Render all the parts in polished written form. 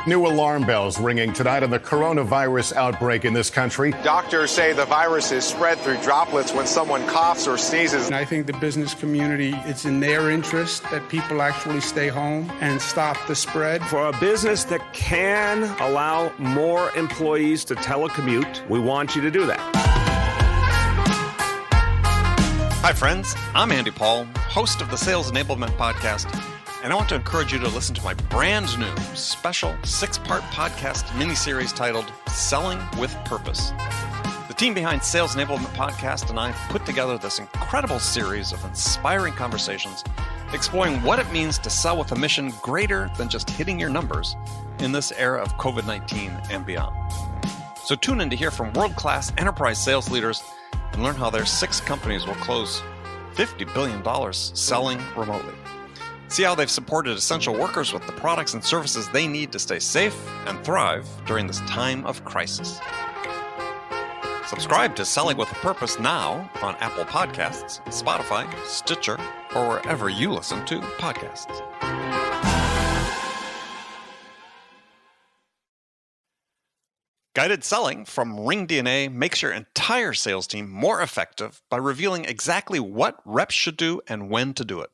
New alarm bells ringing tonight on the coronavirus outbreak in this country. Doctors say the virus is spread through droplets when someone coughs or sneezes. And I think the business community, it's in their interest that people actually stay home and stop the spread. For a business that can allow more employees to telecommute, we want you to do that. Hi, friends. I'm Andy Paul, host of the Sales Enablement Podcast, and I want to encourage you to listen to my brand new special 6-part podcast mini-series titled Selling with Purpose. The team behind Sales Enablement Podcast and I put together this incredible series of inspiring conversations exploring what it means to sell with a mission greater than just hitting your numbers in this era of COVID-19 and beyond. So tune in to hear from world-class enterprise sales leaders and learn how their 6 companies will close $50 billion selling remotely. See how they've supported essential workers with the products and services they need to stay safe and thrive during this time of crisis. Subscribe to Selling with a Purpose now on Apple Podcasts, Spotify, Stitcher, or wherever you listen to podcasts. Guided selling from RingDNA makes your entire sales team more effective by revealing exactly what reps should do and when to do it.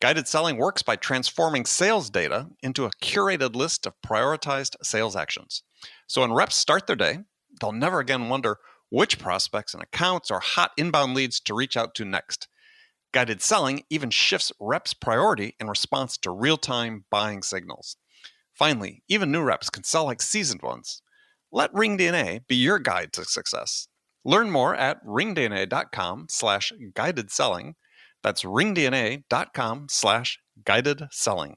Guided selling works by transforming sales data into a curated list of prioritized sales actions. So when reps start their day, they'll never again wonder which prospects and accounts or hot inbound leads to reach out to next. Guided selling even shifts reps' priority in response to real-time buying signals. Finally, even new reps can sell like seasoned ones. Let RingDNA be your guide to success. Learn more at ringdna.com/guided selling. That's ringdna.com/guided selling.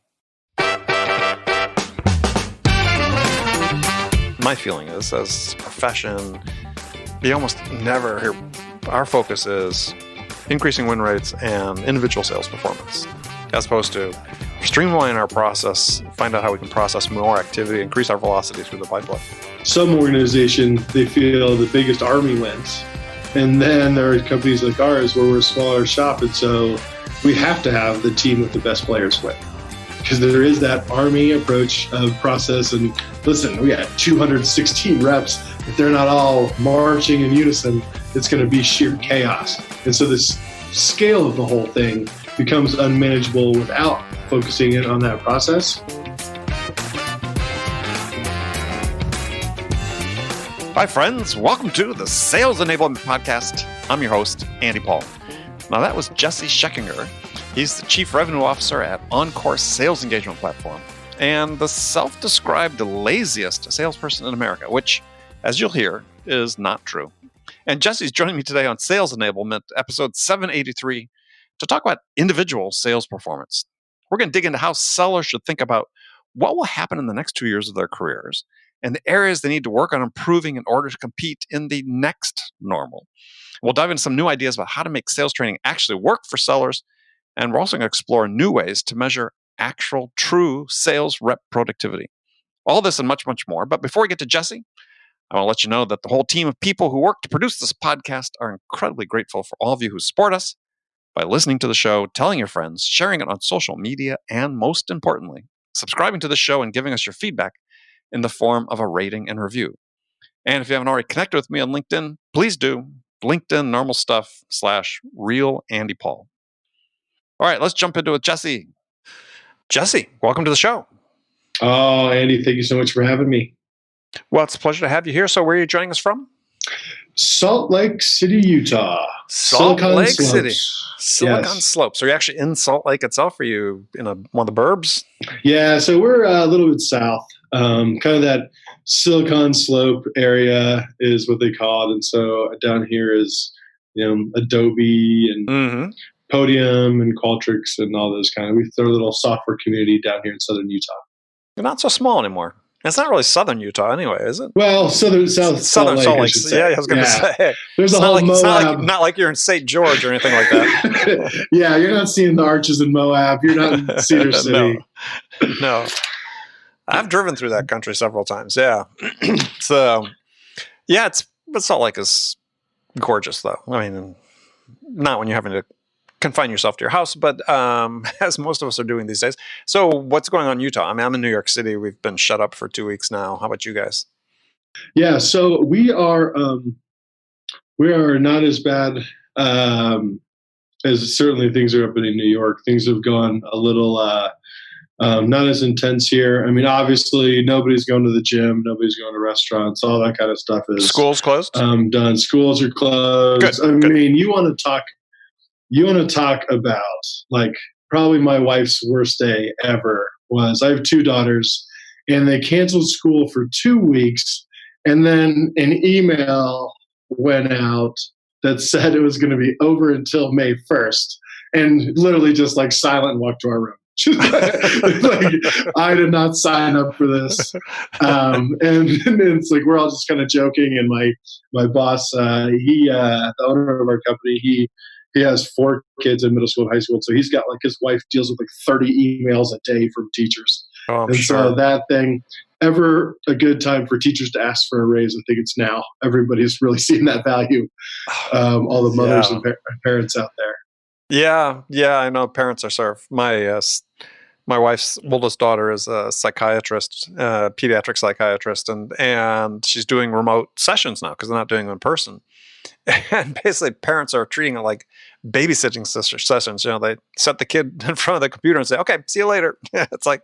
My feeling is, as a profession, you almost never hear, our focus is increasing win rates and individual sales performance, as opposed to streamline our process, find out how we can process more activity, increase our velocity through the pipeline. Some organizations, they feel the biggest army wins. And then there are companies like ours where we're a smaller shop, and so we have to have the team with the best players win. Because there is that army approach of process. And listen, we got 216 reps. If they're not all marching in unison, it's going to be sheer chaos. And so this scale of the whole thing becomes unmanageable without focusing in on that process. Hi, friends. Welcome to the Sales Enablement Podcast. I'm your host, Andy Paul. Now, that was Gessie Schechinger. He's the Chief Revenue Officer at OnCourse Sales Engagement Platform and the self-described laziest salesperson in America, which, as you'll hear, is not true. And Gessie's joining me today on Sales Enablement, episode 783, to talk about individual sales performance. We're going to dig into how sellers should think about what will happen in the next 2 years of their careers and the areas they need to work on improving in order to compete in the next normal. We'll dive into some new ideas about how to make sales training actually work for sellers, and we're also going to explore new ways to measure actual, true sales rep productivity. All this and much, much more. But before we get to Gessie, I want to let you know that the whole team of people who work to produce this podcast are incredibly grateful for all of you who support us by listening to the show, telling your friends, sharing it on social media, and most importantly, subscribing to the show and giving us your feedback in the form of a rating and review. And if you haven't already connected with me on LinkedIn, please do. LinkedIn, normal stuff, /real Andy Paul. All right, let's jump into it. Gessie, welcome to the show. Oh, Andy, thank you so much for having me. Well, it's a pleasure to have you here. So where are you joining us from? Salt Lake City, Utah. Silicon Yes. Slopes. Are you actually in Salt Lake itself? Are you in one of the burbs? Yeah, so we're a little bit south. Kind of that Silicon Slope area is what they call it. And so down here is, Adobe and Podium and Qualtrics and all those kind of. We throw a little software community down here in southern Utah. You're not so small anymore. It's not really southern Utah anyway, is it? Well, southern Salt Lake. Yeah, I was going to say. There's a whole Moab. It's not like you're in St. George or anything like that. Yeah, you're not seeing the arches in Moab. You're not in Cedar City. No. I've driven through that country several times. Yeah. So, but Salt Lake is gorgeous, though. I mean, not when you're having to confine yourself to your house, but as most of us are doing these days. So what's going on in Utah? I mean, I'm in New York City. We've been shut up for 2 weeks now. How about you guys? Yeah, so we are not as bad as certainly things are up in New York. Things have gone a little not as intense here. I mean, obviously, nobody's going to the gym, nobody's going to restaurants, all that kind of stuff is Schools closed. Done. Schools are closed. Good. I mean, you want to talk about like probably my wife's worst day ever was I have 2 daughters, and they canceled school for 2 weeks, and then an email went out that said it was going to be over until May 1st, and literally just like silent walked to our room. Like, I did not sign up for this. And it's like we're all just kind of joking. And my boss, the owner of our company, he has 4 kids in middle school and high school. So he's got like his wife deals with like 30 emails a day from teachers. Oh, I'm and sure. so that thing, ever a good time for teachers to ask for a raise, I think it's now. Everybody's really seen that value. All the mothers and parents out there. Yeah, I know parents are served. My wife's oldest daughter is a psychiatrist, pediatric psychiatrist, and she's doing remote sessions now because they're not doing them in person. And basically, parents are treating it like babysitting sessions. You know, they set the kid in front of the computer and say, "Okay, see you later." It's like,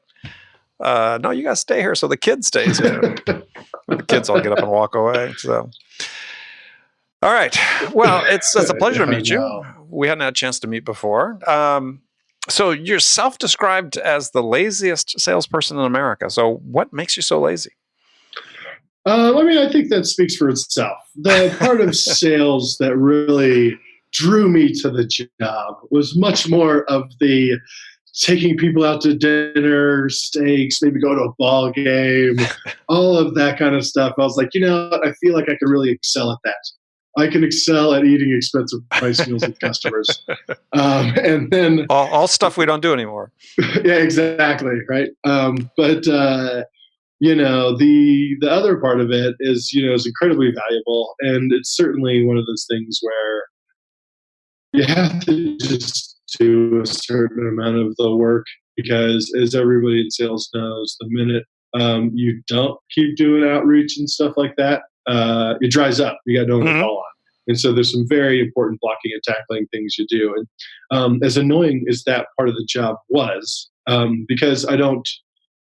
no, you got to stay here so the kid stays here. The kids all get up and walk away. So. All right. Well, it's a pleasure to meet you. We hadn't had a chance to meet before. So you're self-described as the laziest salesperson in America. So what makes you so lazy? I mean, I think that speaks for itself. The part of sales that really drew me to the job was much more of the taking people out to dinner, steaks, maybe go to a ball game, all of that kind of stuff. I was like, I feel like I could really excel at that. I can excel at eating expensive price meals with customers. And then all stuff we don't do anymore. Yeah, exactly. Right. But the other part of it is incredibly valuable. And it's certainly one of those things where you have to just do a certain amount of the work, because as everybody in sales knows, the minute you don't keep doing outreach and stuff like that, it dries up. You got no one to call on. And so there's some very important blocking and tackling things you do. And as annoying as that part of the job was, because I don't,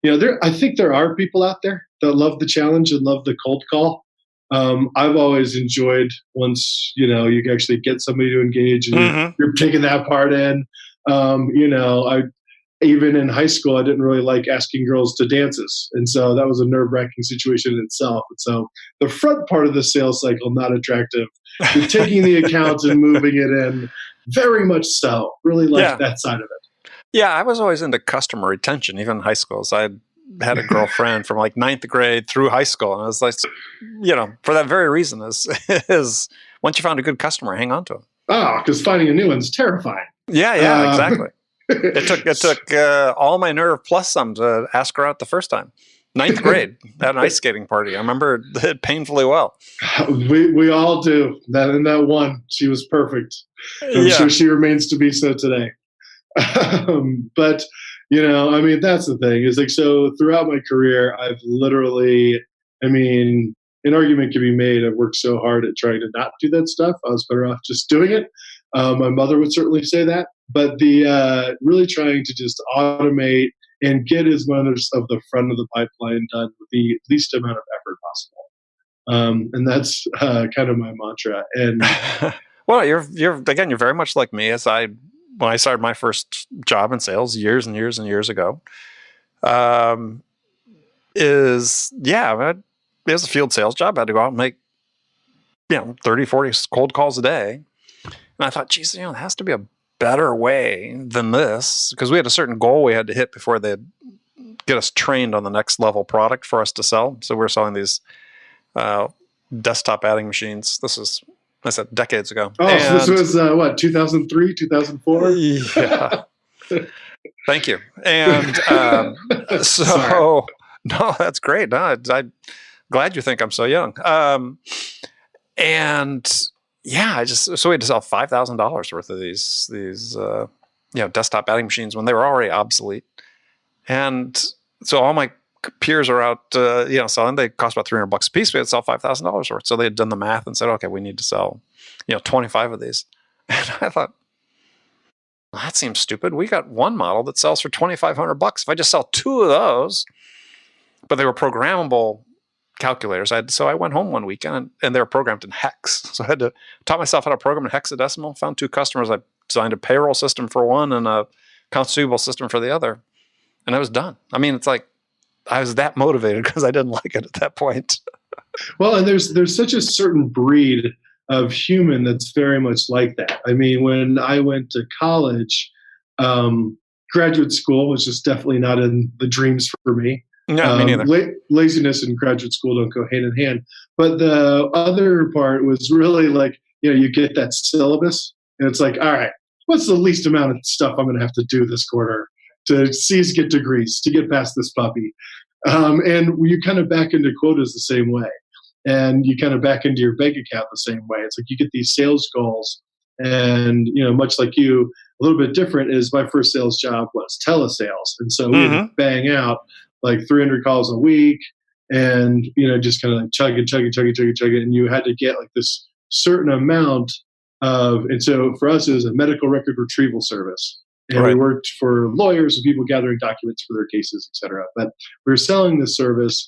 I think there are people out there that love the challenge and love the cold call. I've always enjoyed once, you can actually get somebody to engage and you're taking that part in. Even in high school, I didn't really like asking girls to dances. And so that was a nerve-wracking situation in itself. And so the front part of the sales cycle, not attractive. You're taking the account and moving it in, very much so. Really like that side of it. Yeah, I was always into customer retention, even in high school. So I had a girlfriend from like 9th grade through high school. And I was like, for that very reason is once you found a good customer, hang on to them. Oh, because finding a new one's terrifying. Yeah, exactly. It took all my nerve plus some to ask her out the first time. 9th grade at an ice skating party. I remember it painfully well. We all do. That in that one, she was perfect. I'm sure she remains to be so today. But I mean, that's the thing. Is like, so throughout my career, I've literally, I mean, an argument can be made. I've worked so hard at trying to not do that stuff. I was better off just doing it. My mother would certainly say that. But the really trying to just automate and get as much of the front of the pipeline done with the least amount of effort possible. And that's kind of my mantra. And well, you're very much like me. When I started my first job in sales years and years and years ago, it was a field sales job. I had to go out and make 30, 40 cold calls a day. And I thought, geez, there has to be a better way than this, because we had a certain goal we had to hit before they'd get us trained on the next level product for us to sell. So we were selling these desktop adding machines. This is, I said, decades ago. Oh, so this was 2003, 2004? Yeah. Thank you. And no, that's great. No, I'm glad you think I'm so young. And yeah, so we had to sell $5,000 worth of these desktop batting machines when they were already obsolete. And so all my peers are out, selling. They cost about $300 a piece. We had to sell $5,000 worth. So they had done the math and said, okay, we need to sell, 25 of these. And I thought, well, that seems stupid. We got one model that sells for $2,500. If I just sell 2 of those, but they were programmable calculators. So I went home one weekend and they were programmed in hex. So I had to taught myself how to program in hexadecimal. Found 2 customers. I designed a payroll system for one and a accounts receivable system for the other. And I was done. I mean, it's like I was that motivated because I didn't like it at that point. Well, and there's such a certain breed of human that's very much like that. I mean, when I went to college, graduate school was just definitely not in the dreams for me. No, me neither. Laziness and graduate school don't go hand in hand. But the other part was really like, you get that syllabus, and it's like, all right, what's the least amount of stuff I'm going to have to do this quarter to get degrees, to get past this puppy? And you kind of back into quotas the same way. And you kind of back into your bank account the same way. It's like you get these sales goals. And, much like you, a little bit different is my first sales job was telesales. And so we had to bang out like 300 calls a week and, just kind of like chug it. And you had to get like this certain amount and so for us, it was a medical record retrieval service. And we worked for lawyers and people gathering documents for their cases, et cetera. But we were selling this service,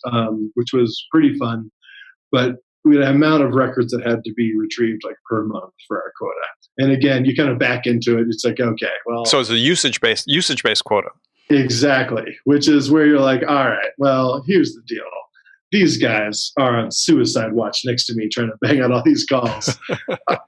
which was pretty fun. But we had an amount of records that had to be retrieved like per month for our quota. And again, you kind of back into it. It's like, okay, well. So it's a usage-based quota. Exactly. Which is where you're like, all right, well, here's the deal. These guys are on suicide watch next to me trying to bang out all these calls.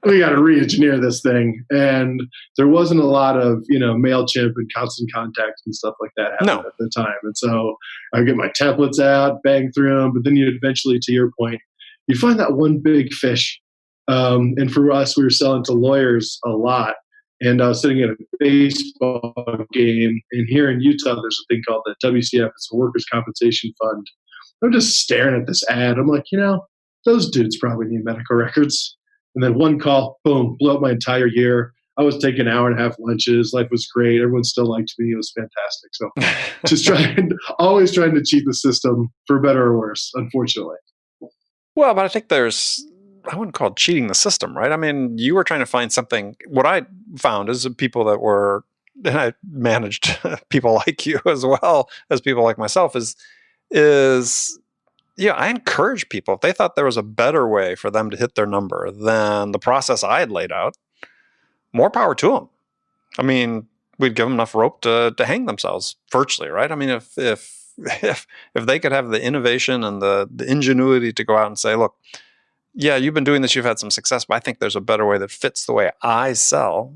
We got to re-engineer this thing. And there wasn't a lot of, MailChimp and Constant Contact and stuff like that happening at the time. And so I get my templates out, bang through them. But then you eventually, to your point, you find that one big fish. And for us, we were selling to lawyers a lot. And I was sitting at a baseball game. And here in Utah, there's a thing called the WCF. It's a workers' compensation fund. I'm just staring at this ad. I'm like, those dudes probably need medical records. And then one call, boom, blew up my entire year. I was taking 1.5-hour lunches. Life was great. Everyone still liked me. It was fantastic. So just always trying to cheat the system for better or worse, unfortunately. Well, but I think I wouldn't call it cheating the system, right? I mean, you were trying to find something. What I found is people that were, and I managed people like you as well as people like myself is I encourage people, if they thought there was a better way for them to hit their number than the process I had laid out, more power to them. I mean, we'd give them enough rope to hang themselves virtually, right? I mean, if they could have the innovation and the ingenuity to go out and say, look, yeah, you've been doing this, you've had some success, but I think there's a better way that fits the way I sell.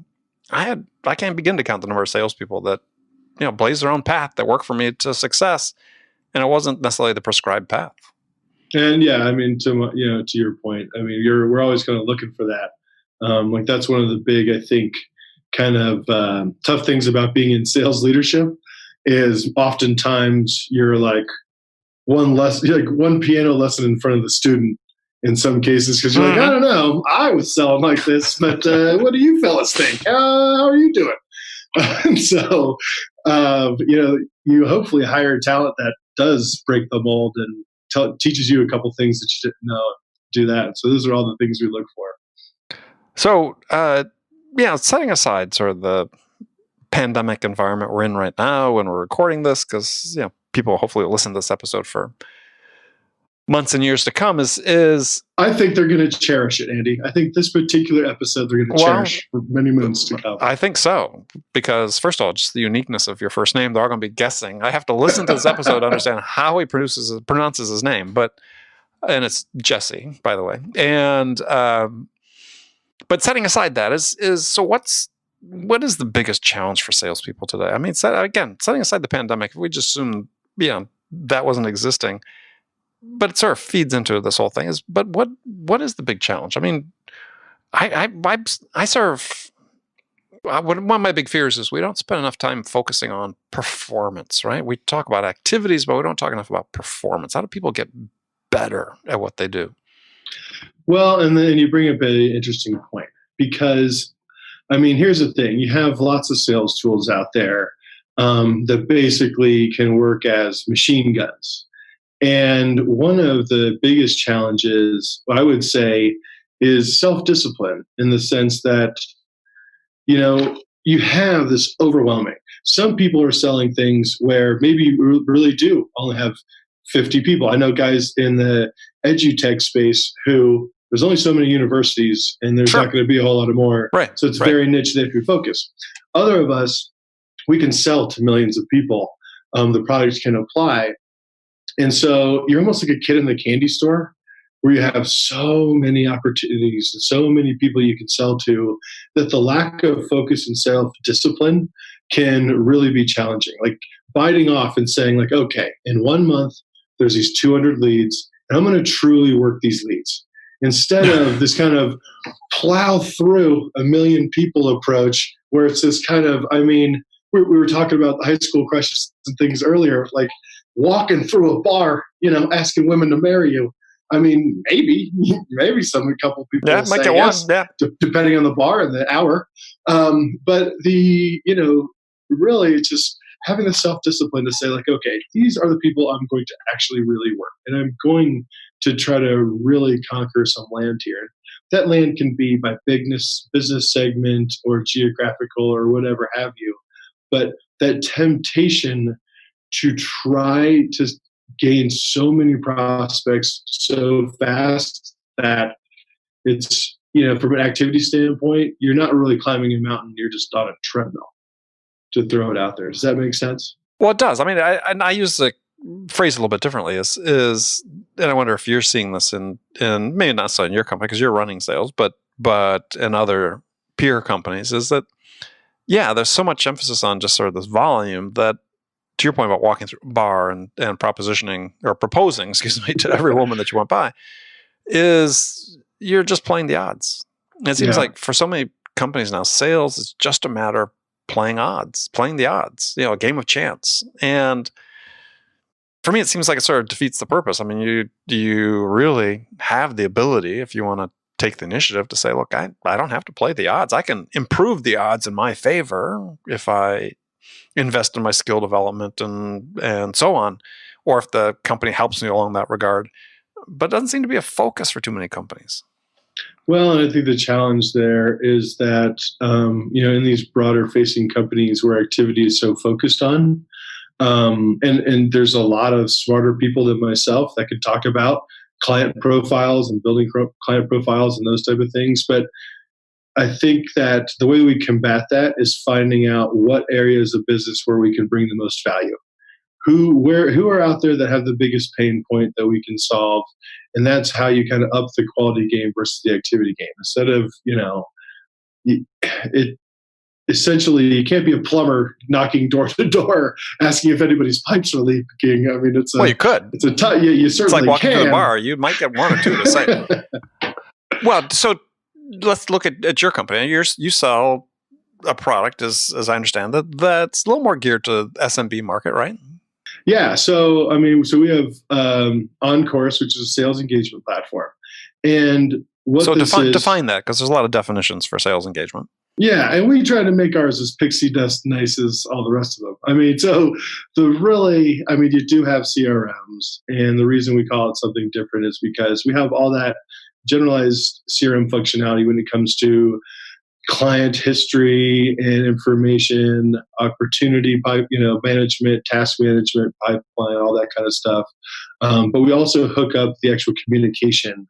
I can't begin to count the number of salespeople that, blaze their own path that work for me to success. And it wasn't necessarily the prescribed path. And yeah, I mean, to your point, I mean, we're always kind of looking for that. Like that's one of the big, I think, kind of tough things about being in sales leadership is oftentimes you're like one piano lesson in front of the student in some cases because you're like, I don't know, I was selling like this, but what do you fellas think? How are you doing? And so, you hopefully hire talent that does break the mold and teaches you a couple things that you didn't know. Do that. So those are all the things we look for. So, setting aside sort of the pandemic environment we're in right now when we're recording this, because people hopefully will listen to this episode for months and years to come. Is I think they're going to cherish it, Andy. I think this particular episode they're going to cherish for many moons to come. I think so, because first of all, just the uniqueness of your first name. They're all going to be guessing. I have to listen to this episode to understand how he pronounces his name, and it's Gessie, by the way. And but setting aside that is so what is the biggest challenge for salespeople today? I mean, setting aside the pandemic, if we just assume that wasn't existing. But it sort of feeds into this whole thing. But what is the big challenge? I mean, I serve. One of my big fears is we don't spend enough time focusing on performance. Right? We talk about activities, but we don't talk enough about performance. How do people get better at what they do? Well, and then you bring up an interesting point because, I mean, here's the thing. You have lots of sales tools out there that basically can work as machine guns. And one of the biggest challenges, I would say, is self-discipline in the sense that, you have this overwhelming. Some people are selling things where maybe you really do only have 50 people. I know guys in the edutech space who there's only so many universities and there's not going to be a whole lot of more. Right. So it's very niche that we focus. Other of us, we can sell to millions of people. The products can apply. And so you're almost like a kid in the candy store where you have so many opportunities and so many people you can sell to that the lack of focus and self-discipline can really be challenging. Like biting off and saying like, okay, in 1 month, there's these 200 leads and I'm going to truly work these leads. Instead of this kind of plow through a million people approach where it's this kind of, we were talking about high school crushes and things earlier, like walking through a bar, asking women to marry you. Maybe a couple people might say get yes, one, depending on the bar and the hour. But really just having the self-discipline to say like, okay, these are the people I'm going to actually really work. And I'm going to try to really conquer some land here. That land can be by business segment or geographical or whatever have you. But that temptation to try to gain so many prospects so fast that it's, from an activity standpoint, you're not really climbing a mountain, you're just on a treadmill, to throw it out there. Does that make sense? Well, it does. I use the phrase a little bit differently is, and I wonder if you're seeing this in maybe not so in your company because you're running sales, but in other peer companies is that, there's so much emphasis on just sort of this volume that, to your point about walking through a bar and propositioning or proposing, to every woman that you want by, is you're just playing the odds. And it seems like for so many companies now, sales is just a matter of playing the odds, a game of chance. And for me, it seems like it sort of defeats the purpose. You really have the ability, if you want to take the initiative, to say, look, I don't have to play the odds. I can improve the odds in my favor if I invest in my skill development and so on, or if the company helps me along that regard. But it doesn't seem to be a focus for too many companies. Well, and I think the challenge there is that, in these broader facing companies where activity is so focused on, and there's a lot of smarter people than myself that could talk about client profiles and building client profiles and those type of things. But I think that the way we combat that is finding out what areas of business where we can bring the most value. Who are out there that have the biggest pain point that we can solve, and that's how you kind of up the quality game versus the activity game. Instead of essentially you can't be a plumber knocking door to door asking if anybody's pipes are leaking. You could. It's you certainly it's like walking can. to the bar. You might get one or two to say. Well, so let's look at your company. You sell a product, as I understand that's a little more geared to SMB market, right? Yeah. So we have OnCourse, which is a sales engagement platform, and define that, because there's a lot of definitions for sales engagement. Yeah, and we try to make ours as pixie dust nice as all the rest of them. You do have CRMs, and the reason we call it something different is because we have all that generalized CRM functionality when it comes to client history and information, opportunity management, task management, pipeline, all that kind of stuff. But we also hook up the actual communication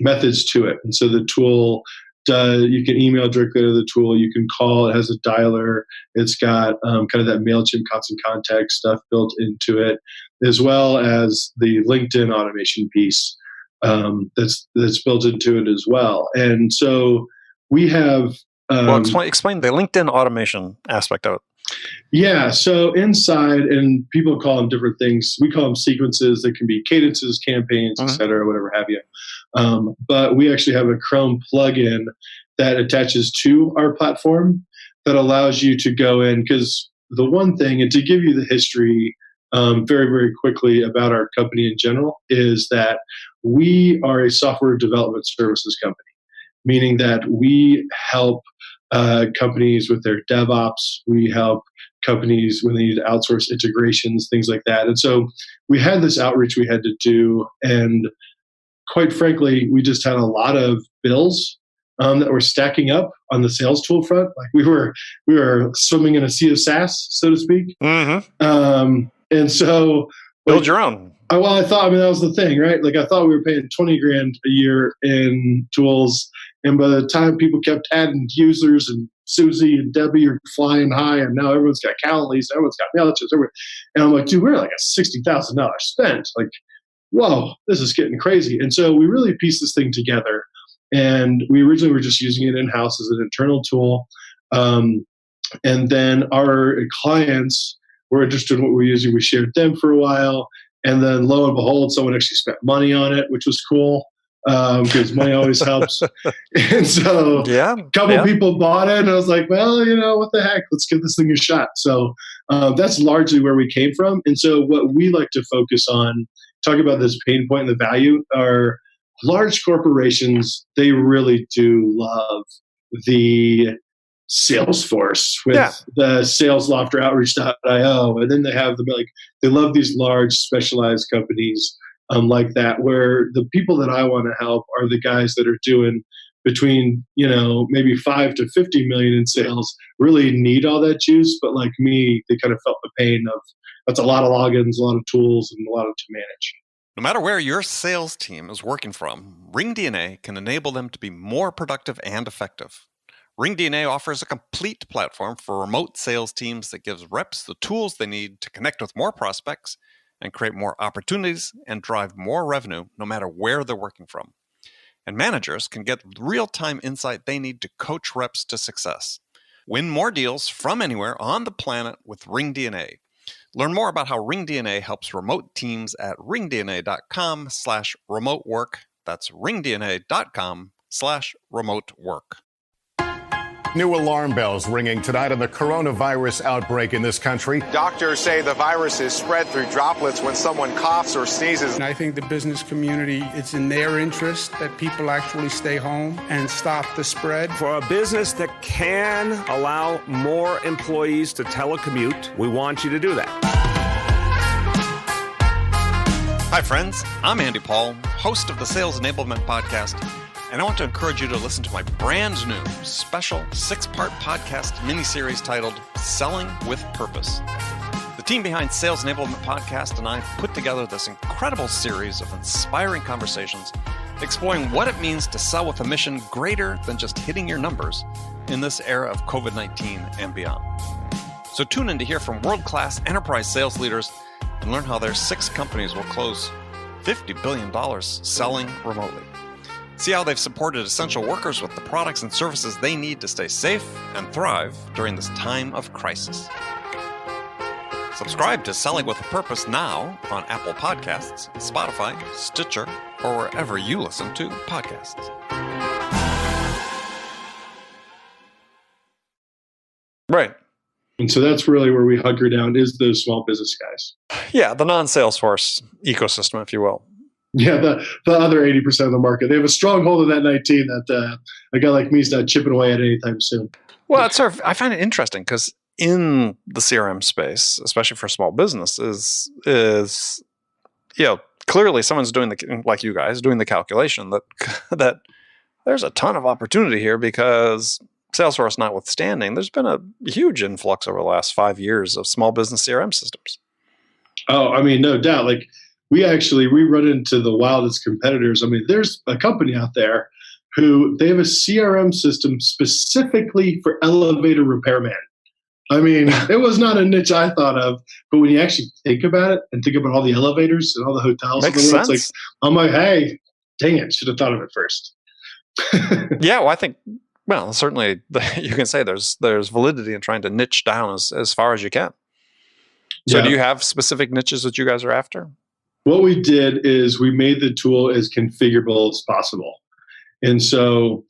methods to it, and so the tool. You can email directly to the tool. You can call. It has a dialer. It's got kind of that MailChimp constant contact stuff built into it, as well as the LinkedIn automation piece that's built into it as well. And so we have. Explain the LinkedIn automation aspect of it. Yeah. So inside, and people call them different things. We call them sequences. They can be cadences, campaigns, et cetera, whatever have you. But we actually have a Chrome plugin that attaches to our platform that allows you to go in, because the one thing, and to give you the history very, very quickly about our company in general is that we are a software development services company, meaning that we help companies with their DevOps. We help companies when they need to outsource integrations, things like that. And so we had this outreach we had to do. And quite frankly, we just had a lot of bills that were stacking up on the sales tool front. Like we were swimming in a sea of SaaS, so to speak. Mm-hmm. And so Build your own. Well, I thought, that was the thing, right? Like I thought we were paying $20,000 a year in tools. And by the time people kept adding users and Susie and Debbie are flying high, and now everyone's got Calendly, everyone's got MailChimp, and I'm like, dude, we're like a $60,000 spend. Like, whoa, this is getting crazy. And so we really pieced this thing together. And we originally were just using it in-house as an internal tool. And then our clients were interested in what we were using. We shared them for a while. And then lo and behold, someone actually spent money on it, which was cool. Because money always helps. And so a couple people bought it, and I was like, well, what the heck? Let's give this thing a shot. So that's largely where we came from. And so what we like to focus on, talk about this pain point and the value, are large corporations. They really do love the Salesforce with the SalesLoft or Outreach.io. And then they have they love these large specialized companies like that, where the people that I want to help are the guys that are doing between, maybe 5 to 50 million in sales, really need all that juice. But like me, they kind of felt the pain of that's a lot of logins, a lot of tools, and a lot to manage. No matter where your sales team is working from, RingDNA can enable them to be more productive and effective. RingDNA offers a complete platform for remote sales teams that gives reps the tools they need to connect with more prospects and create more opportunities and drive more revenue no matter where they're working from. And managers can get real-time insight they need to coach reps to success. Win more deals from anywhere on the planet with RingDNA. Learn more about how RingDNA helps remote teams at ringdna.com/remote work. That's ringdna.com/remote work. New alarm bells ringing tonight on the coronavirus outbreak in this country. Doctors say the virus is spread through droplets when someone coughs or sneezes. And I think the business community, it's in their interest that people actually stay home and stop the spread. For a business that can allow more employees to telecommute, we want you to do that. Hi, friends. I'm Andy Paul, host of the Sales Enablement Podcast. And I want to encourage you to listen to my brand new special 6-part podcast miniseries titled Selling with Purpose. The team behind Sales Enablement Podcast and I put together this incredible series of inspiring conversations exploring what it means to sell with a mission greater than just hitting your numbers in this era of COVID-19 and beyond. So tune in to hear from world-class enterprise sales leaders and learn how their 6 companies will close $50 billion selling remotely. See how they've supported essential workers with the products and services they need to stay safe and thrive during this time of crisis. Subscribe to Selling with a Purpose now on Apple Podcasts, Spotify, Stitcher, or wherever you listen to podcasts. Right. And so that's really where we hunker down, is those small business guys. Yeah, the non-Salesforce ecosystem, if you will. Yeah, the other 80% of the market. They have a strong hold of that 19 that a guy like me is not chipping away at anytime soon. Well, I find it interesting because in the CRM space, especially for small businesses, is clearly someone's doing like you guys doing the calculation that there's a ton of opportunity here because Salesforce notwithstanding, there's been a huge influx over the last 5 years of small business CRM systems. Oh, I mean, no doubt. Like we run into the wildest competitors. I mean, there's a company out there who they have a CRM system specifically for elevator repairman. I mean, it was not a niche I thought of, but when you actually think about it and think about all the elevators and all the hotels, makes sense. It's like, I'm like, hey, dang it, should have thought of it first. Yeah, well, I think, certainly you can say there's validity in trying to niche down as far as you can. So do you have specific niches that you guys are after? What we did is we made the tool as configurable as possible. And so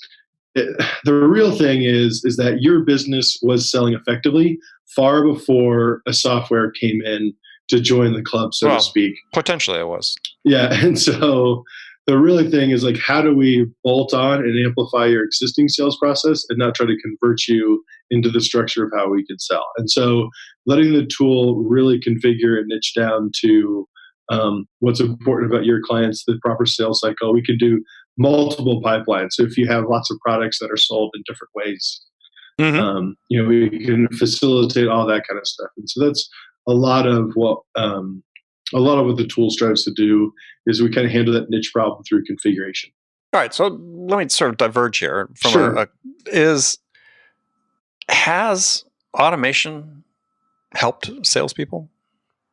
the real thing is that your business was selling effectively far before a software came in to join the club, so to speak. Potentially it was. Yeah. And so the really thing is like, how do we bolt on and amplify your existing sales process and not try to convert you into the structure of how we can sell? And so letting the tool really configure and niche down to what's important about your clients, the proper sales cycle. We can do multiple pipelines. So if you have lots of products that are sold in different ways, we can facilitate all that kind of stuff. And so that's a lot of what the tool strives to do is we kind of handle that niche problem through configuration. All right, so let me sort of diverge here from Sure. Has automation helped salespeople?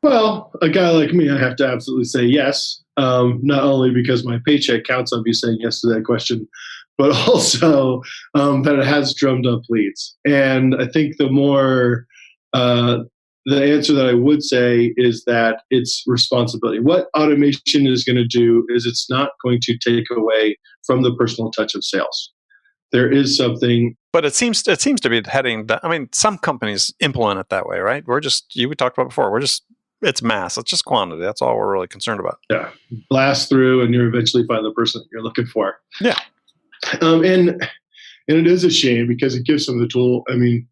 Well, a guy like me, I have to absolutely say yes. Not only because my paycheck counts on me saying yes to that question, but also that it has drummed up leads. And I think the more the answer that I would say is that it's responsibility. What automation is going to do is it's not going to take away from the personal touch of sales. There is something, but it seems to be heading. I mean, some companies implement it that way, right? We talked about before. It's mass. It's just quantity. That's all we're really concerned about. Yeah, blast through, and you eventually find the person that you're looking for. Yeah, and it is a shame because it gives them the tool. I mean,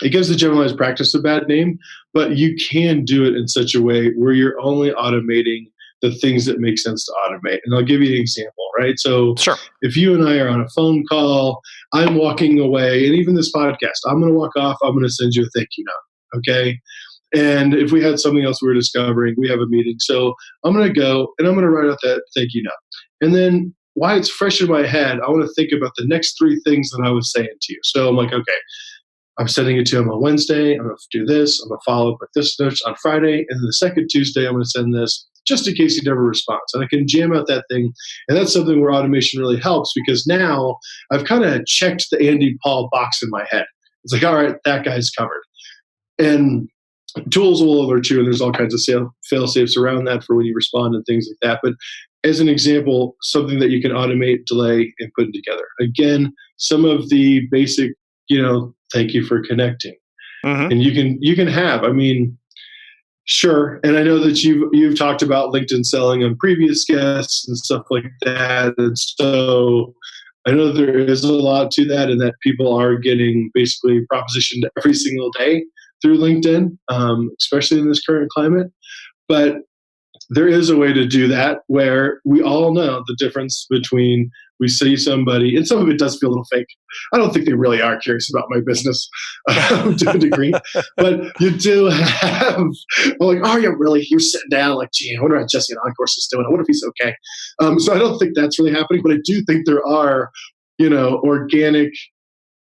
it gives the generalized practice a bad name, but you can do it in such a way where you're only automating the things that make sense to automate. And I'll give you an example, right? So sure. If you and I are on a phone call, I'm walking away, and even this podcast, I'm going to walk off, I'm going to send you a thank you note, okay? And if we had something else we were discovering, we have a meeting. So I'm going to go, and I'm going to write out that thank you note. And then while it's fresh in my head, I want to think about the next 3 things that I was saying to you. So I'm like, okay, I'm sending it to him on Wednesday. I'm going to do this. I'm going to follow up with this note on Friday. And then the second Tuesday, I'm going to send this just in case he never responds. And I can jam out that thing. And that's something where automation really helps because now I've kind of checked the Andy Paul box in my head. It's like, all right, that guy's covered. And tools will alert you, and there's all kinds of fail-safes around that for when you respond and things like that. But as an example, something that you can automate, delay, and put together. Again, some of the basic, thank you for connecting. And you can have, I mean, sure. And I know that you've talked about LinkedIn selling on previous guests and stuff like that. And so I know there is a lot to that, and that people are getting basically propositioned every single day through LinkedIn, especially in this current climate. But there is a way to do that where we all know the difference between we see somebody, and some of it does feel a little fake. I don't think they really are curious about my business to a degree, but you do have, like, oh, yeah, really? You're sitting down like, gee, I wonder how Gessie and OnCourse is doing. I wonder if he's okay. So I don't think that's really happening, but I do think there are, organic,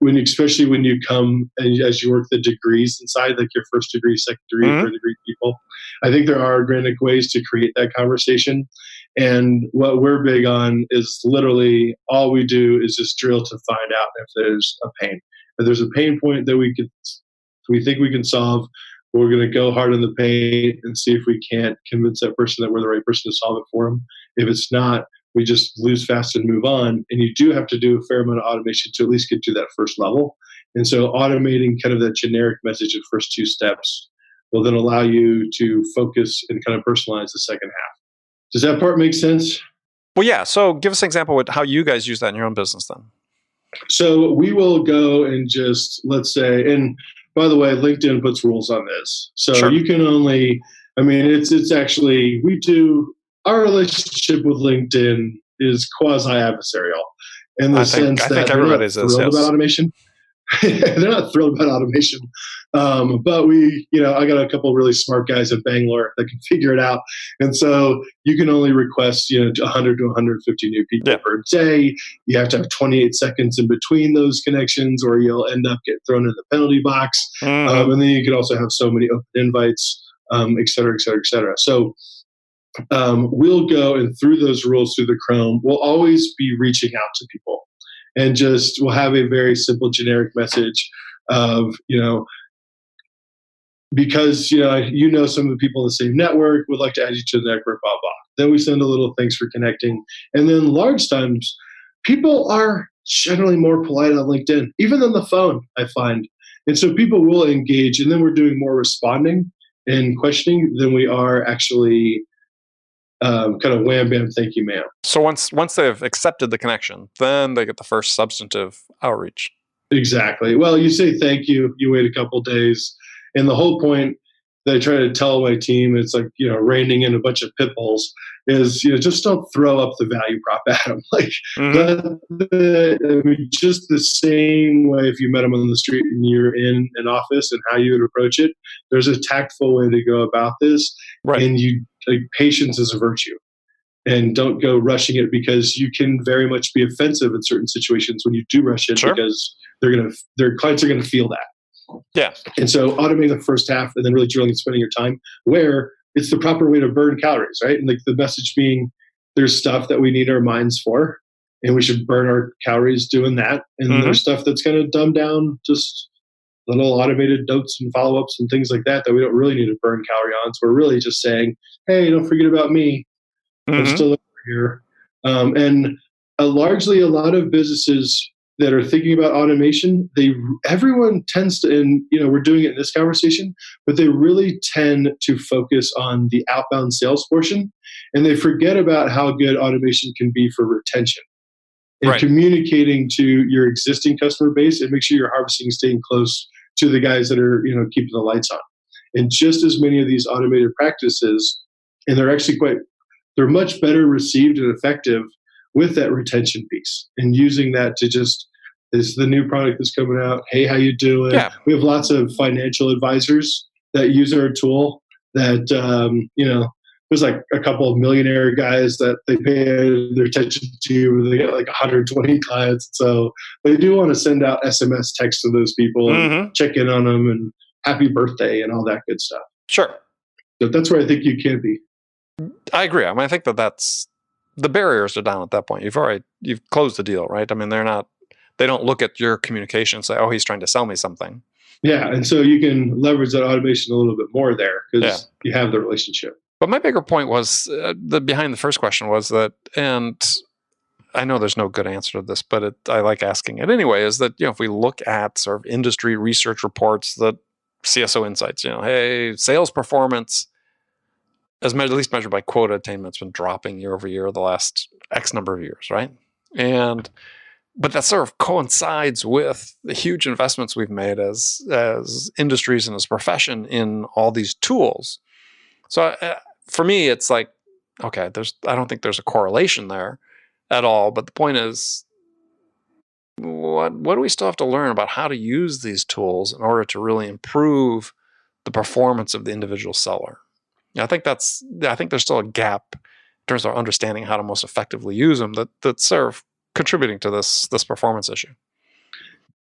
especially when you come and as you work the degrees inside, like your first degree, second degree, third degree people, I think there are organic ways to create that conversation. And what we're big on is literally all we do is just drill to find out if there's a pain. If there's a pain point that we think we can solve, we're going to go hard on the pain and see if we can't convince that person that we're the right person to solve it for them. If it's not, we just lose fast and move on. And you do have to do a fair amount of automation to at least get to that first level. And so automating kind of that generic message of first 2 steps will then allow you to focus and kind of personalize the second half. Does that part make sense? Well, yeah. So give us an example of how you guys use that in your own business then. So we will go and just, let's say, and by the way, LinkedIn puts rules on this. So Sure. You can only, it's actually, our relationship with LinkedIn is quasi-adversarial in the sense that I think everybody's they're not thrilled about automation. They're not thrilled about automation. But I got a couple of really smart guys at Bangalore that can figure it out. And so you can only request, 100 to 150 new people per day. You have to have 28 seconds in between those connections or you'll end up getting thrown in the penalty box. And then you can also have so many open invites, et cetera, et cetera, et cetera. So we'll go and through those rules through the Chrome, we'll always be reaching out to people and we'll have a very simple generic message of, because, some of the people in the same network would like to add you to the network, blah, blah. Then we send a little thanks for connecting. And then large times, people are generally more polite on LinkedIn, even on the phone, I find. And so people will engage, and then we're doing more responding and questioning than we are actually kind of wham, bam, thank you, ma'am. So once they've accepted the connection, then they get the first substantive outreach. Exactly. Well, you say thank you, you wait a couple days, and the whole point that I try to tell my team, it's like, reining in a bunch of pit bulls, is, just don't throw up the value prop at them. Like, just the same way if you met them on the street and you're in an office and how you would approach it, there's a tactful way to go about this. Right. And patience is a virtue. And don't go rushing it, because you can very much be offensive in certain situations when you do rush it, Sure. because their clients are going to feel that. Yeah. And so automating the first half and then really drilling and spending your time where it's the proper way to burn calories, right? And like the message being, there's stuff that we need our minds for, and we should burn our calories doing that. And there's stuff that's going to dumb down, just little automated notes and follow-ups and things like that we don't really need to burn calorie on. So we're really just saying, hey, don't forget about me. I'm still over here. And largely a lot of businesses that are thinking about automation, everyone tends to, and we're doing it in this conversation, but they really tend to focus on the outbound sales portion, and they forget about how good automation can be for retention and communicating to your existing customer base, and make sure you're harvesting and staying close to the guys that are keeping the lights on. And just as many of these automated practices, and they're much better received and effective with that retention piece, and using that to just, this is the new product that's coming out. Hey, how you doing? Yeah. We have lots of financial advisors that use our tool that, there's like a couple of millionaire guys that they pay their attention to. They get like 120 clients. So they do want to send out SMS texts to those people and check in on them and happy birthday and all that good stuff. Sure. So that's where I think you can be. I agree. I think that's the barriers are down at that point. You've closed the deal, right? They don't look at your communication and say, oh, he's trying to sell me something. Yeah. And so you can leverage that automation a little bit more there, because you have the relationship. But my bigger point was behind the first question was that, and I know there's no good answer to this, but I like asking it anyway, is that, if we look at sort of industry research reports, that CSO insights, hey, sales performance, at least measured by quota attainment, has been dropping year over year the last X number of years, right? But that sort of coincides with the huge investments we've made as industries and as a profession in all these tools. So for me, it's like, okay, I don't think there's a correlation there at all. But the point is, what do we still have to learn about how to use these tools in order to really improve the performance of the individual seller? I think there's still a gap in terms of understanding how to most effectively use them that's sort of contributing to this performance issue.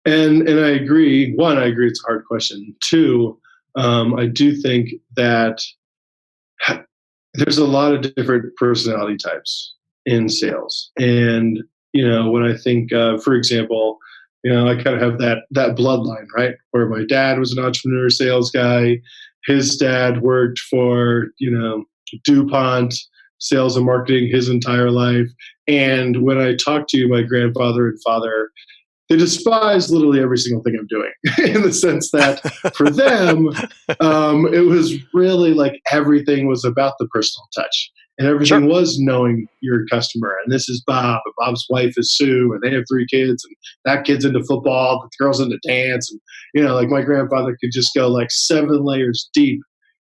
And I agree. One, I agree it's a hard question. Two, I do think that there's a lot of different personality types in sales. And, when I think, for example, I kind of have that bloodline, right? Where my dad was an entrepreneur sales guy. His dad worked for, DuPont, sales and marketing his entire life. And when I talk to my grandfather and father, they despise literally every single thing I'm doing in the sense that for them, it was really like everything was about the personal touch, and everything was knowing your customer. And this is Bob, and Bob's wife is Sue, and they have 3 kids, and that kid's into football, the girl's into dance. And, like my grandfather could just go like 7 layers deep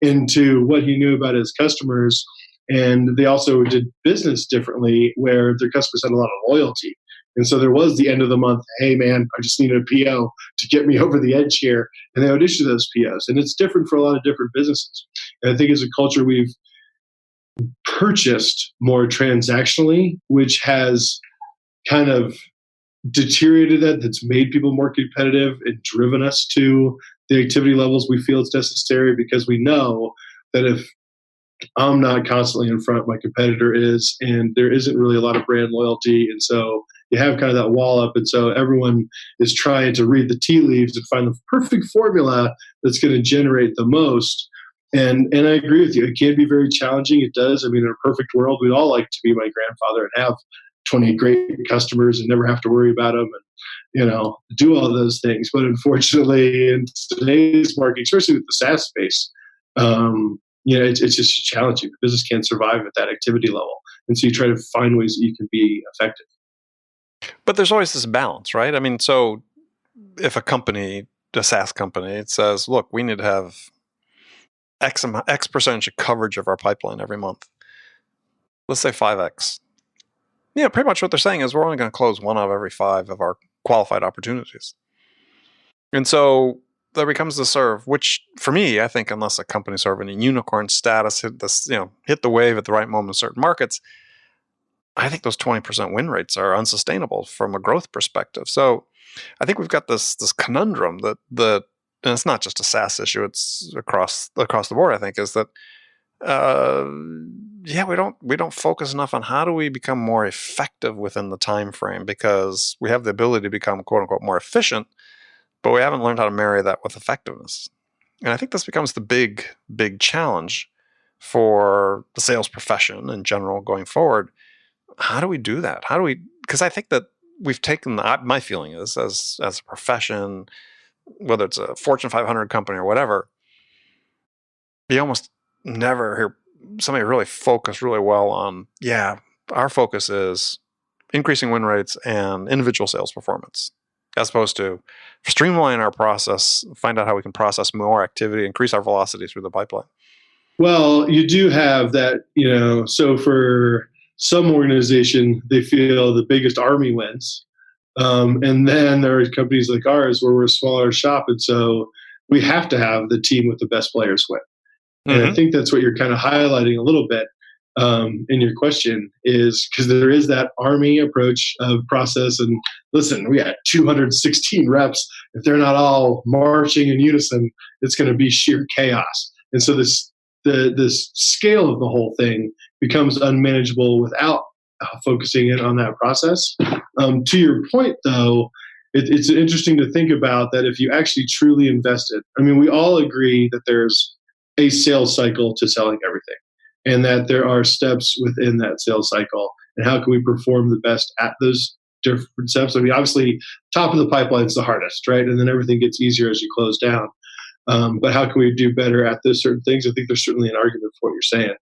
into what he knew about his customers. And they also did business differently, where their customers had a lot of loyalty. And so there was the end of the month, hey man, I just needed a PO to get me over the edge here. And they would issue those POs. And it's different for a lot of different businesses. And I think as a culture, we've purchased more transactionally, which has kind of deteriorated that's made people more competitive and driven us to the activity levels we feel it's necessary, because we know that if I'm not constantly in front, my competitor is, and there isn't really a lot of brand loyalty. And so you have kind of that wall up. And so everyone is trying to read the tea leaves and find the perfect formula that's going to generate the most. And I agree with you. It can be very challenging. It does. I mean, in a perfect world, we'd all like to be my grandfather and have 20 great customers and never have to worry about them and, do all those things. But unfortunately, in today's market, especially with the SaaS space, It's just challenging. The business can't survive at that activity level. And so you try to find ways that you can be effective. But there's always this balance, right? I mean, so if a SaaS company, it says, look, we need to have X percentage of coverage of our pipeline every month. Let's say 5X. Yeah, pretty much what they're saying is we're only going to close 1 out of every 5 of our qualified opportunities. And so there becomes the serve, which for me, I think, unless a company sort of in a unicorn status hit the wave at the right moment in certain markets, I think those 20% win rates are unsustainable from a growth perspective. So I think we've got this conundrum that and it's not just a SaaS issue; it's across the board. I think is that we don't focus enough on how do we become more effective within the time frame, because we have the ability to become quote unquote more efficient, but we haven't learned how to marry that with effectiveness. And I think this becomes the big challenge for the sales profession in general going forward. How do we do that? Because I think that we've taken my feeling is as a profession, whether it's a Fortune 500 company or whatever, you almost never hear somebody really focus really well on, our focus is increasing win rates and individual sales performance, as opposed to streamline our process, find out how we can process more activity, increase our velocity through the pipeline. Well, you do have that, so for some organization, they feel the biggest army wins. And then there are companies like ours where we're a smaller shop. And so we have to have the team with the best players win. And I think that's what you're kind of highlighting a little bit in your question, is because there is that army approach of process. And listen, we got 216 reps. If they're not all marching in unison, it's going to be sheer chaos. And so this scale of the whole thing becomes unmanageable without focusing in on that process. To your point, though, it's interesting to think about that if you actually truly invested. I mean, we all agree that there's a sales cycle to selling everything, and that there are steps within that sales cycle, and how can we perform the best at those different steps. I mean, obviously, top of the pipeline is the hardest, right? And then everything gets easier as you close down. But how can we do better at those certain things? I think there's certainly an argument for what you're saying,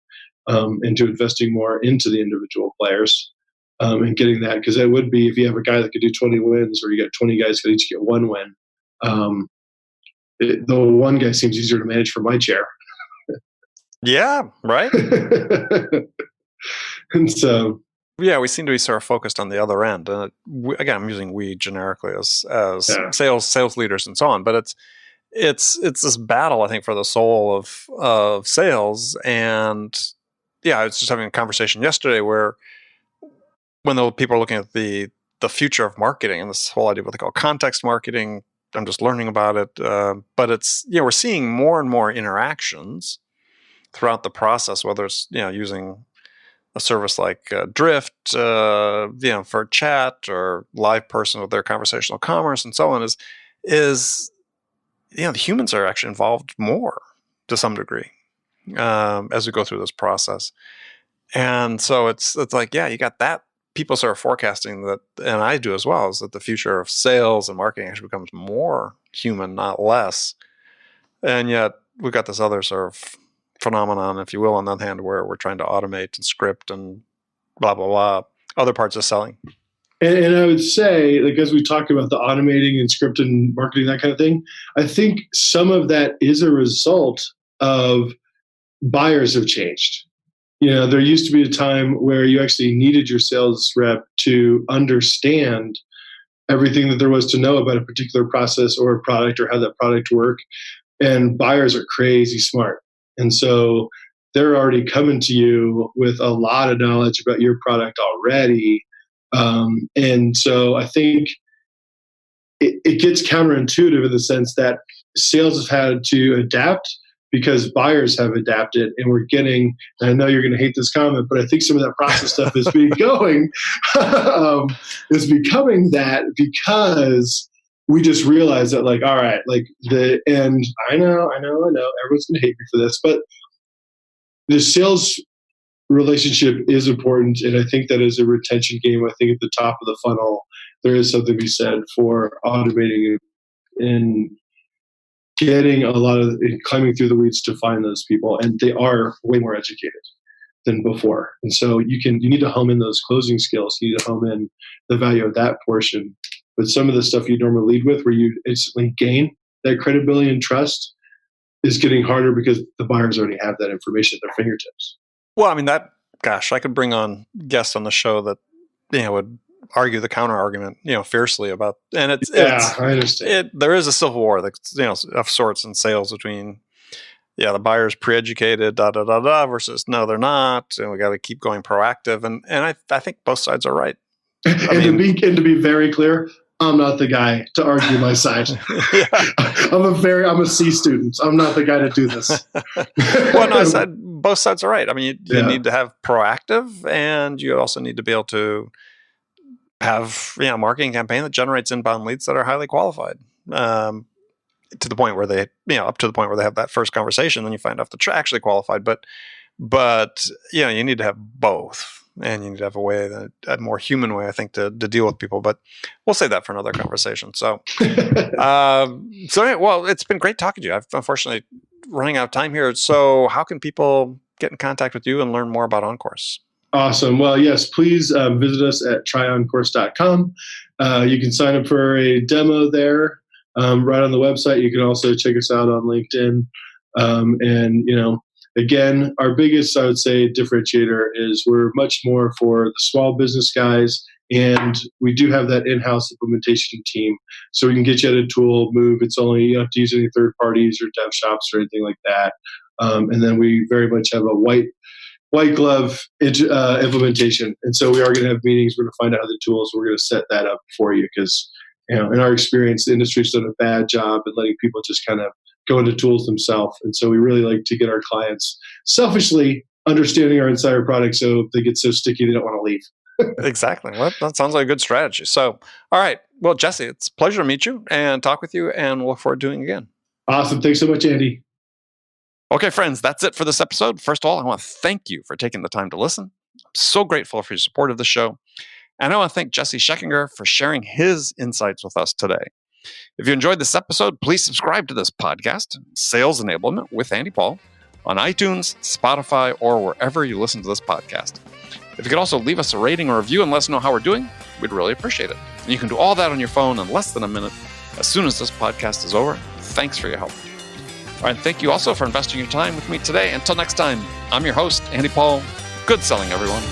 into investing more into the individual players and getting that, because that would be, if you have a guy that could do 20 wins, or you got 20 guys that each get 1 win, the one guy seems easier to manage from my chair. Yeah, right. And so, we seem to be sort of focused on the other end. Again, I'm using we generically as sales leaders and so on, but it's this battle, I think, for the soul of sales. And I was just having a conversation yesterday where when the people are looking at the future of marketing and this whole idea of what they call context marketing, I'm just learning about it. But it's, we're seeing more and more interactions throughout the process, whether it's, using a service like Drift, for chat, or live person with their conversational commerce and so on, is the humans are actually involved more to some degree as we go through this process. And so it's like, you got that. People start forecasting that, and I do as well, is that the future of sales and marketing actually becomes more human, not less. And yet we've got this other sort of phenomenon, if you will, on the other hand, where we're trying to automate and script and blah, blah, blah, other parts of selling. And I would say, like, as we talk about the automating and script and marketing, that kind of thing, I think some of that is a result of buyers have changed. There used to be a time where you actually needed your sales rep to understand everything that there was to know about a particular process or a product, or how that product worked. And buyers are crazy smart. And so they're already coming to you with a lot of knowledge about your product already. And so I think it gets counterintuitive in the sense that sales has had to adapt because buyers have adapted, and we're getting, and I know you're going to hate this comment, but I think some of that process stuff is becoming that, because we just realized that, like, all right, like and I know, everyone's going to hate me for this, but the sales relationship is important. And I think that is a retention game. I think at the top of the funnel, there is something to be said for automating and getting climbing through the weeds to find those people, and they are way more educated than before. And so you need to home in those closing skills. You need to home in the value of that portion. But some of the stuff you normally lead with, where you instantly gain that credibility and trust, is getting harder because the buyers already have that information at their fingertips. Well, I mean, I could bring on guests on the show that, would argue the counter argument, fiercely about, and I understand. There is a civil war that's, of sorts in sales between, the buyer's pre-educated, versus no, they're not, and we got to keep going proactive. And I think both sides are right. To be very clear, I'm not the guy to argue my side. I'm a C student. I'm not the guy to do this. Well, no, I said both sides are right. I mean, you need to have proactive, and you also need to be able to have a marketing campaign that generates inbound leads that are highly qualified. To the point where they, up to the point where they have that first conversation, then you find out if they're actually qualified. But you need to have both, and you need to have a more human way, I think, to deal with people. But we'll save that for another conversation. So, well, it's been great talking to you. I'm unfortunately running out of time here. So, how can people get in contact with you and learn more about OnCourse? Awesome. Well, yes, please visit us at tryoncourse.com. You can sign up for a demo there. Right on the website. You can also check us out on LinkedIn. Again, our biggest, I would say, differentiator is we're much more for the small business guys, and we do have that in-house implementation team. So we can get you at a tool, move. It's only, you don't have to use any third parties or dev shops or anything like that. And then we very much have a white glove implementation. And so we are going to have meetings. We're going to find out the tools. We're going to set that up for you because, in our experience, the industry's done a bad job at letting people just kind of go into tools themselves. And so we really like to get our clients selfishly understanding our entire product so they get so sticky they don't want to leave. Exactly. Well, that sounds like a good strategy. So, all right. Well, Gessie, it's a pleasure to meet you and talk with you, and we'll look forward to doing it again. Awesome. Thanks so much, Andy. Okay, friends, that's it for this episode. First of all, I want to thank you for taking the time to listen. I'm so grateful for your support of the show. And I want to thank Gessie Schechinger for sharing his insights with us today. If you enjoyed this episode, please subscribe to this podcast, Sales Enablement with Andy Paul, on iTunes, Spotify, or wherever you listen to this podcast. If you could also leave us a rating or review and let us know how we're doing, we'd really appreciate it. And you can do all that on your phone in less than a minute as soon as this podcast is over. Thanks for your help. All right, thank you also for investing your time with me today. Until next time, I'm your host, Andy Paul. Good selling, everyone.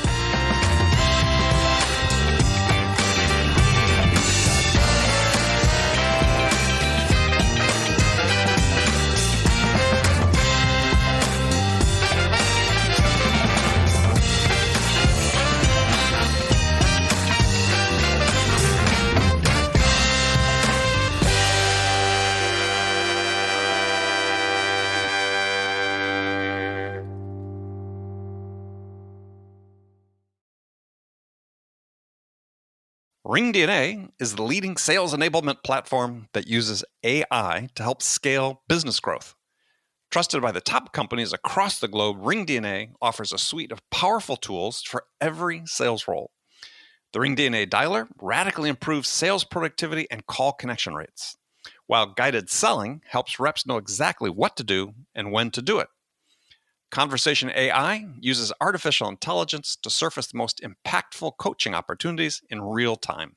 RingDNA is the leading sales enablement platform that uses AI to help scale business growth. Trusted by the top companies across the globe, RingDNA offers a suite of powerful tools for every sales role. The RingDNA Dialer radically improves sales productivity and call connection rates, while guided selling helps reps know exactly what to do and when to do it. Conversation AI uses artificial intelligence to surface the most impactful coaching opportunities in real time.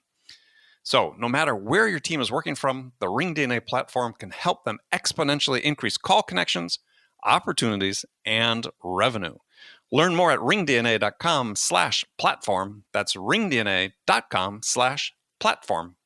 So, no matter where your team is working from, the RingDNA platform can help them exponentially increase call connections, opportunities, and revenue. Learn more at ringdna.com/platform. That's ringdna.com/platform.